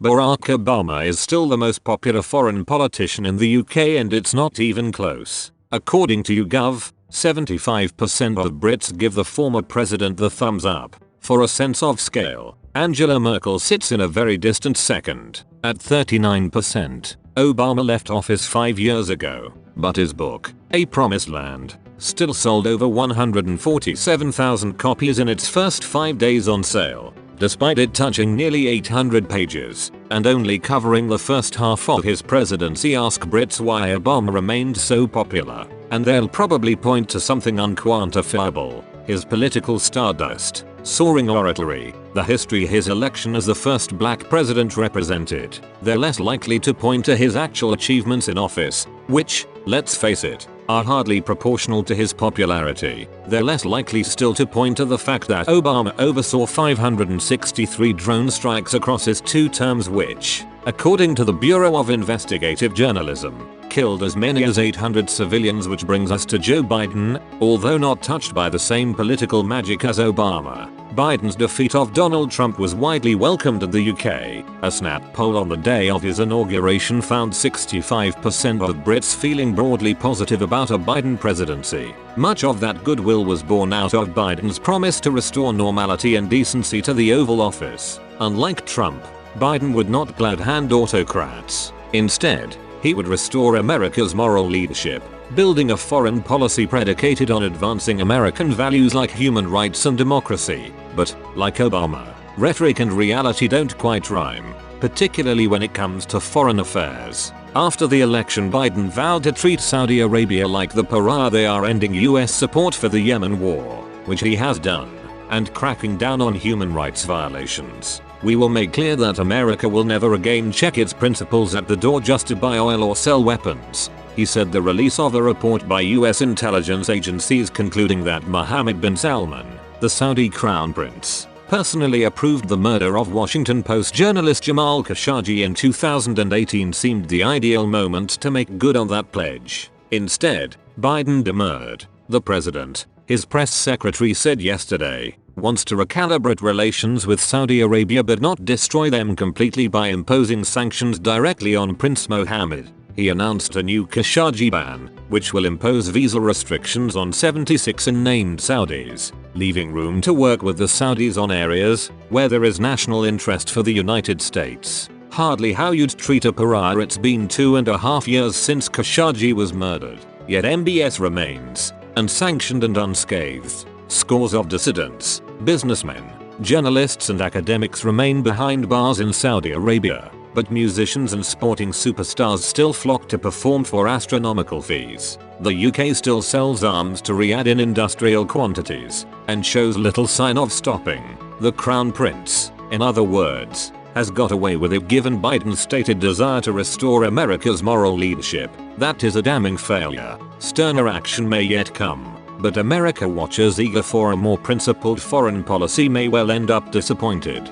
Barack Obama is still the most popular foreign politician in the UK, and it's not even close. According to YouGov, 75% of Brits give the former president the thumbs up. For a sense of scale, Angela Merkel sits in a very distant second, at 39%. Obama left office 5 years ago, but his book, A Promised Land, still sold over 147,000 copies in its first 5 days on sale, despite it touching nearly 800 pages and only covering the first half of his presidency. Ask Brits why Obama remained so popular, and they'll probably point to something unquantifiable: his political stardust, soaring oratory, the history his election as the first black president represented. They're less likely to point to his actual achievements in office, which, let's face it, are hardly proportional to his popularity. They're less likely still to point to the fact that Obama oversaw 563 drone strikes across his 2 terms which, according to the Bureau of Investigative Journalism, killed as many as 800 civilians, which brings us to Joe Biden. Although not touched by the same political magic as Obama, Biden's defeat of Donald Trump was widely welcomed in the UK. A Snap poll on the day of his inauguration found 65% of Brits feeling broadly positive about a Biden presidency. Much of that goodwill was born out of Biden's promise to restore normality and decency to the Oval Office. Unlike Trump, Biden would not glad-hand autocrats. Instead, he would restore America's moral leadership, building a foreign policy predicated on advancing American values like human rights and democracy. But, like Obama, rhetoric and reality don't quite rhyme, particularly when it comes to foreign affairs. After the election, Biden vowed to treat Saudi Arabia like the pariah they are, ending US support for the Yemen war, which he has done, and cracking down on human rights violations. "We will make clear that America will never again check its principles at the door just to buy oil or sell weapons," he said. The release of a report by US intelligence agencies concluding that Mohammed bin Salman, the Saudi crown prince, personally approved the murder of Washington Post journalist Jamal Khashoggi in 2018 seemed the ideal moment to make good on that pledge. Instead, Biden demurred. The president, his press secretary said yesterday, wants to recalibrate relations with Saudi Arabia but not destroy them completely by imposing sanctions directly on Prince Mohammed. He announced a new Khashoggi ban, which will impose visa restrictions on 76 unnamed Saudis, leaving room to work with the Saudis on areas where there is national interest for the United States. Hardly how you'd treat a pariah. It's been 2.5 years since Khashoggi was murdered, yet MBS remains unsanctioned and unscathed. Scores of dissidents, businessmen, journalists and academics remain behind bars in Saudi Arabia, but musicians and sporting superstars still flock to perform for astronomical fees. The UK still sells arms to Riyadh in industrial quantities, and shows little sign of stopping. The Crown Prince, in other words, has got away with it given Biden's stated desire to restore America's moral leadership. That is a damning failure. Sterner action may yet come, but America watchers eager for a more principled foreign policy may well end up disappointed.